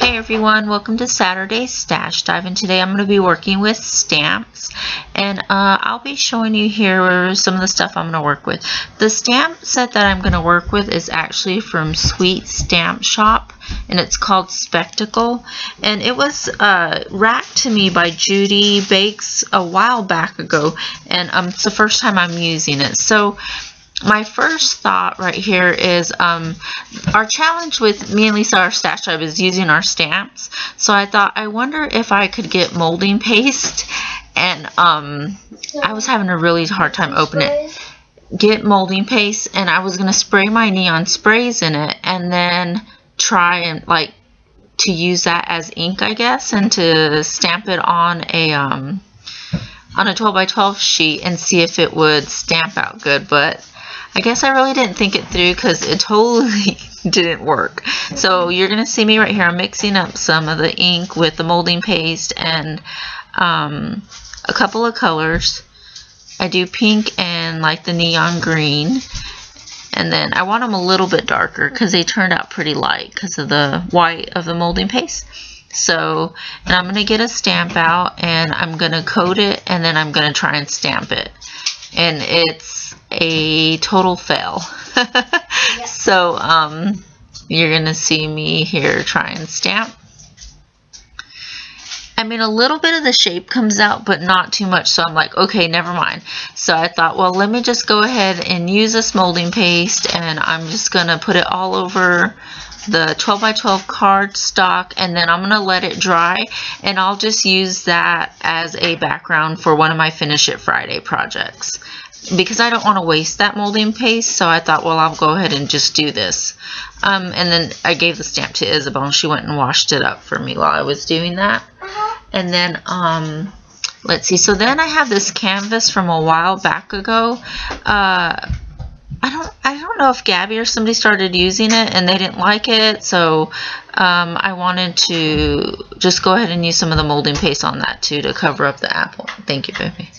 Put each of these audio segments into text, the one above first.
Hey everyone, welcome to Saturday's Stash Dive, and today I'm going to be working with stamps, and I'll be showing you here some of the stuff I'm going to work with. The stamp set that I'm going to work with is actually from Sweet Stamp Shop, and it's called Spectacle, and it was racked to me by Judy Bakes a while back ago, and it's the first time I'm using it. So my first thought right here is our challenge with me and Lisa, our stash dive, is using our stamps. So I thought, I wonder if I could get molding paste, and I was having a really hard time opening it. Get molding paste, and I was going to spray my neon sprays in it and then try and to use that as ink, I guess, and to stamp it on a 12 by 12 sheet and see if it would stamp out good. But I guess I really didn't think it through because it totally didn't work. So you're going to see me right here. I'm mixing up some of the ink with the molding paste and a couple of colors. I do pink and like the neon green. And then I want them a little bit darker because they turned out pretty light because of the white of the molding paste. So, and I'm going to get a stamp out and I'm going to coat it and then I'm going to try and stamp it. And it's a total fail. Yep. So you're gonna see me here try and stamp. I mean, a little bit of the shape comes out, but not too much, so I'm like, okay, never mind. So I thought, well, let me just go ahead and use this molding paste, and I'm just gonna put it all over the 12 by 12 cardstock, and then I'm gonna let it dry, and I'll just use that as a background for one of my Finish It Friday projects, because I don't want to waste that molding paste. So I thought, well, I'll go ahead and just do this. And then I gave the stamp to Isabel, and she went and washed it up for me while I was doing that. And then let's see, so then I have this canvas from a while back ago. I don't know if Gabby or somebody started using it and they didn't like it, so I wanted to just go ahead and use some of the molding paste on that too to cover up the apple. Thank you, baby.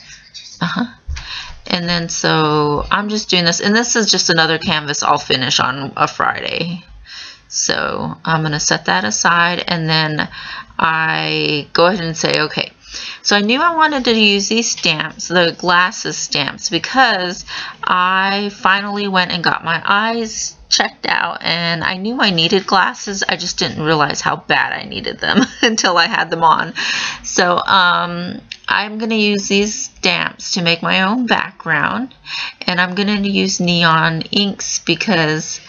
And then so I'm just doing this, and this is just another canvas I'll finish on a Friday. So I'm going to set that aside, and then I go ahead and say, okay. So I knew I wanted to use these stamps, the glasses stamps, because I finally went and got my eyes checked out, and I knew I needed glasses. I just didn't realize how bad I needed them until I had them on. So I'm going to use these stamps to make my own background, and I'm going to use neon inks because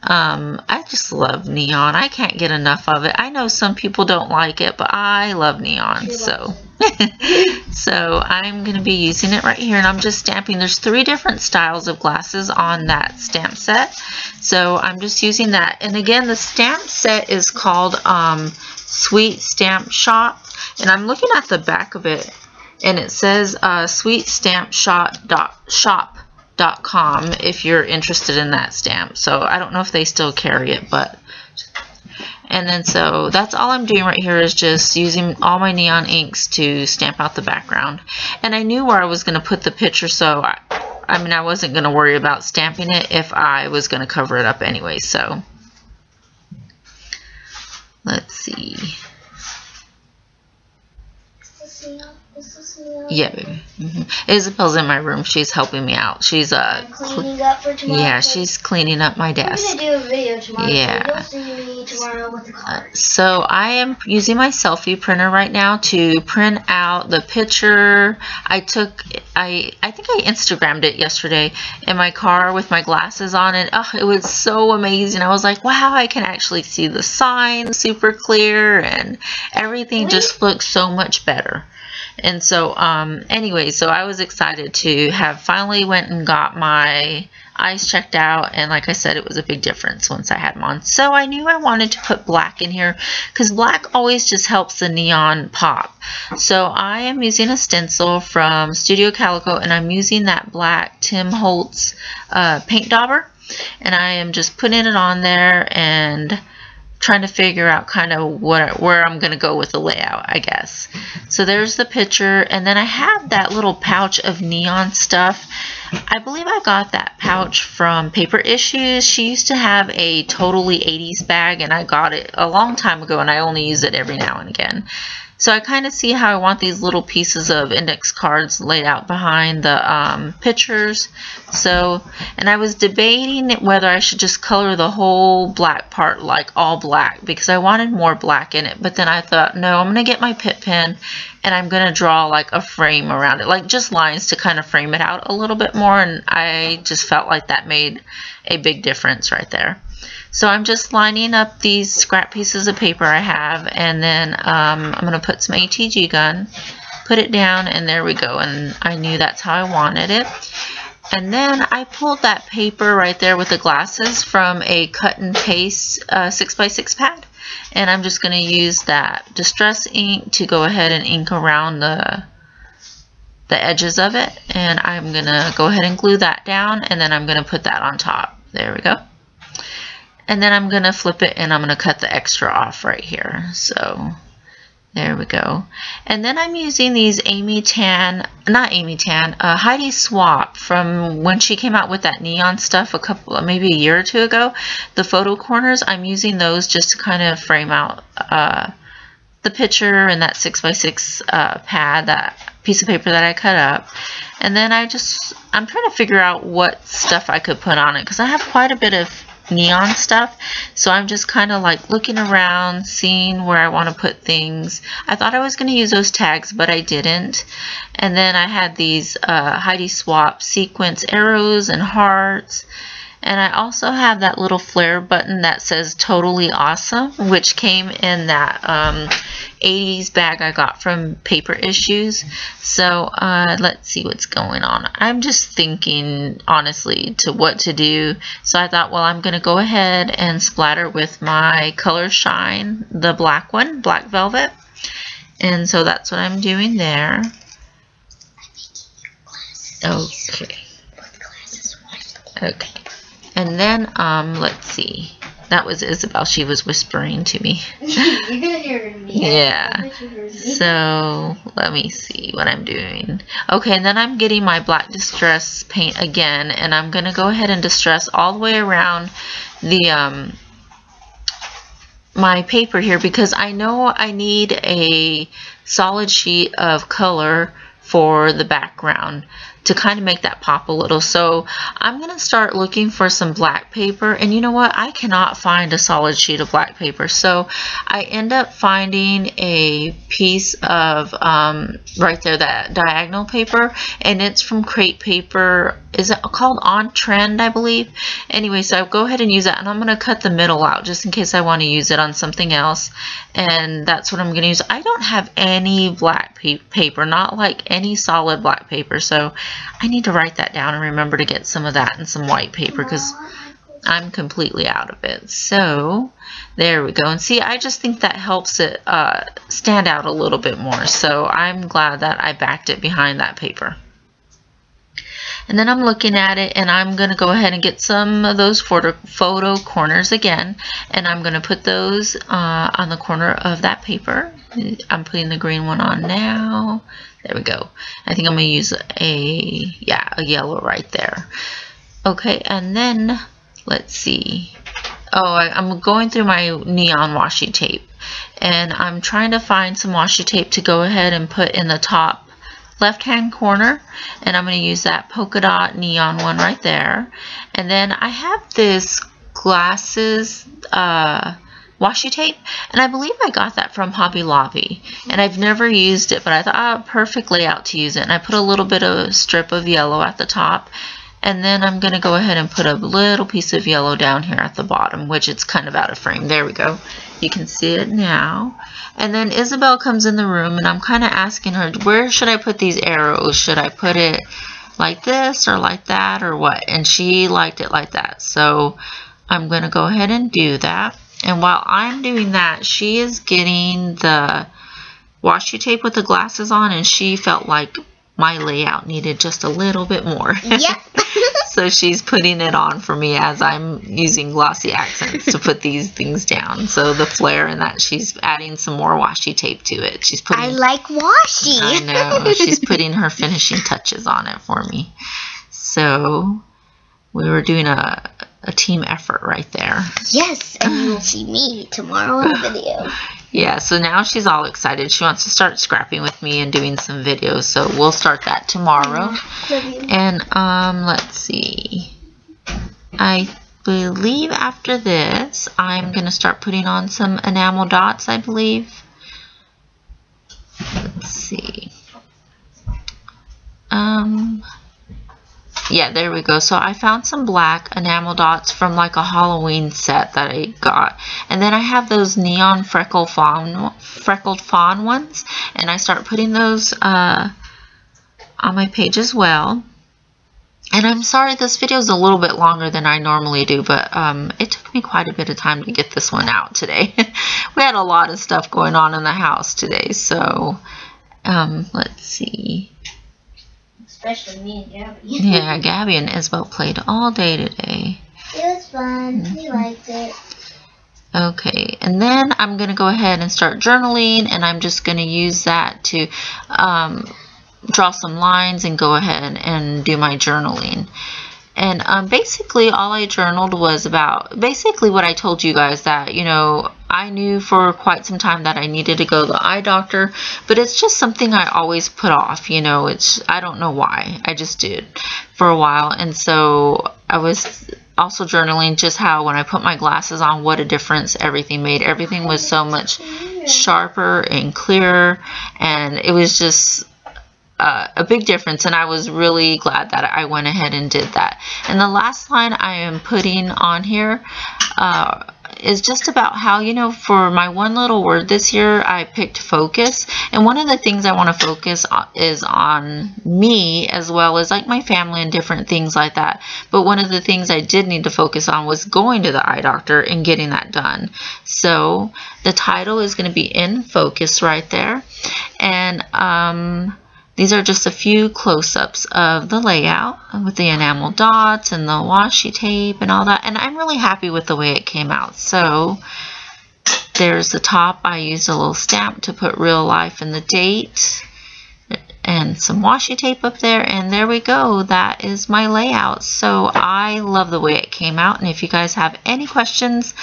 I just love neon. I can't get enough of it. I know some people don't like it, but I love neon. So so I'm going to be using it right here, and I'm just stamping. There's 3 different styles of glasses on that stamp set, so I'm just using that. And again, the stamp set is called Sweet Stamp Shop, and I'm looking at the back of it, and it says sweetstampshop.com if you're interested in that stamp. So I don't know if they still carry it, but and then so that's all I'm doing right here is just using all my neon inks to stamp out the background. And I knew where I was going to put the picture, so I mean, I wasn't going to worry about stamping it if I was going to cover it up anyway. So let's see. Yeah, baby. Isabel's in my room. She's helping me out. She's cleaning up for tomorrow. Yeah, she's cleaning up my desk. I'm gonna do a video tomorrow. Yeah. So you'll see me tomorrow with the cards. So I am using my selfie printer right now to print out the picture I took. I think I Instagrammed it yesterday in my car with my glasses on, and oh, it was so amazing. I was like, wow, I can actually see the signs super clear, and everything just looks so much better. And so anyway, so I was excited to have finally went and got my eyes checked out, and like I said, it was a big difference once I had them on. So I knew I wanted to put black in here because black always just helps the neon pop. So I am using a stencil from Studio Calico, and I'm using that black Tim Holtz paint dauber, and I am just putting it on there and trying to figure out kind of where I'm going to go with the layout, I guess. So there's the picture, and then I have that little pouch of neon stuff. I believe I got that pouch from Paper Issues. She used to have a totally 80s bag, and I got it a long time ago, and I only use it every now and again. So I kind of see how I want these little pieces of index cards laid out behind the pictures. So, and I was debating whether I should just color the whole black part like all black, because I wanted more black in it. But then I thought, no, I'm going to get my Pitt pen and I'm going to draw like a frame around it, like just lines to kind of frame it out a little bit more. And I just felt like that made a big difference right there. So I'm just lining up these scrap pieces of paper I have, and then I'm going to put some ATG gun, put it down, and there we go. And I knew that's how I wanted it. And then I pulled that paper right there with the glasses from a cut and paste 6x6 pad. And I'm just going to use that Distress ink to go ahead and ink around the edges of it. And I'm going to go ahead and glue that down, and then I'm going to put that on top. There we go. And then I'm going to flip it, and I'm going to cut the extra off right here. So there we go. And then I'm using these Heidi Swapp from when she came out with that neon stuff maybe a year or two ago. The photo corners, I'm using those just to kind of frame out the picture and that 6x6 pad, that piece of paper that I cut up. And then I'm trying to figure out what stuff I could put on it, because I have quite a bit of neon stuff, so I'm just kind of like looking around, seeing where I want to put things. I thought I was going to use those tags, but I didn't. And then I had these Heidi Swapp sequence arrows and hearts, and I also have that little flare button that says Totally Awesome, which came in that 80s bag I got from Paper Issues. So let's see what's going on. I'm just thinking honestly to what to do. So I thought, well, I'm going to go ahead and splatter with my Color Shine, the black one, Black Velvet. And so that's what I'm doing there. Okay. Okay. And then, let's see. That was Isabel. She was whispering to me. You're gonna hear me. Yeah. So, let me see what I'm doing. Okay, and then I'm getting my black distress paint again, and I'm gonna go ahead and distress all the way around the my paper here, because I know I need a solid sheet of color for the background to kind of make that pop a little. So I'm going to start looking for some black paper, and you know what, I cannot find a solid sheet of black paper, so I end up finding a piece of right there, that diagonal paper, and it's from Crate Paper. Is it called On Trend, I believe? Anyway, so I'll go ahead and use that, and I'm going to cut the middle out just in case I want to use it on something else, and that's what I'm going to use. I don't have any black paper, not like any solid black paper, so I need to write that down and remember to get some of that and some white paper, because I'm completely out of it. So there we go. And see, I just think that helps it stand out a little bit more. So I'm glad that I backed it behind that paper. And then I'm looking at it, and I'm going to go ahead and get some of those photo corners again, and I'm going to put those on the corner of that paper. I'm putting the green one on now. There we go. I think I'm going to use a yellow right there. Okay, and then let's see. Oh, I'm going through my neon washi tape, and I'm trying to find some washi tape to go ahead and put in the top left hand corner, and I'm going to use that polka dot neon one right there. And then I have this glasses washi tape, and I believe I got that from Hobby Lobby, and I've never used it, but I thought, perfect layout to use it. And I put a little bit of strip of yellow at the top, and then I'm going to go ahead and put a little piece of yellow down here at the bottom, which it's kind of out of frame. There we go. You can see it now. And then Isabel comes in the room, and I'm kind of asking her, where should I put these arrows? Should I put it like this or like that or what? And she liked it like that. So I'm going to go ahead and do that. And while I'm doing that, she is getting the washi tape with the glasses on, and she felt like my layout needed just a little bit more. Yep. So she's putting it on for me as I'm using glossy accents to put these things down. So the flare and that, she's adding some more washi tape to it. She's putting, I like washi. I know. She's putting her finishing touches on it for me. So we were doing a team effort right there. Yes, and you will see me tomorrow in the video. Yeah, so now she's all excited. She wants to start scrapping with me and doing some videos. So we'll start that tomorrow. And let's see. I believe after this, I'm going to start putting on some enamel dots, I believe. Let's see. Yeah, there we go. So I found some black enamel dots from like a Halloween set that I got. And then I have those neon freckled fawn ones. And I start putting those on my page as well. And I'm sorry this video is a little bit longer than I normally do, but it took me quite a bit of time to get this one out today. We had a lot of stuff going on in the house today, so let's see. Especially me and Gabby. Yeah, Gabby and Isabel played all day today. It was fun. We liked it. Okay, and then I'm going to go ahead and start journaling, and I'm just going to use that to draw some lines and go ahead and do my journaling. And basically all I journaled was about basically what I told you guys, that, you know, I knew for quite some time that I needed to go to the eye doctor, but it's just something I always put off, you know. I don't know why, I just did for a while. And so I was also journaling just how when I put my glasses on, what a difference everything made. Everything was so much sharper and clearer, and it was just a big difference, and I was really glad that I went ahead and did that. And the last line I am putting on here is just about how, you know, for my one little word this year, I picked focus. And one of the things I want to focus on is on me, as well as like my family and different things like that. But one of the things I did need to focus on was going to the eye doctor and getting that done. So the title is going to be In Focus right there. And these are just a few close-ups of the layout with the enamel dots and the washi tape and all that. And I'm really happy with the way it came out. So there's the top. I used a little stamp to put real life and the date, and some washi tape up there. And there we go. That is my layout. So I love the way it came out. And if you guys have any questions,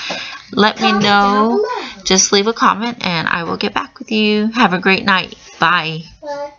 let me know. Just leave a comment and I will get back with you. Have a great night. Bye. Bye.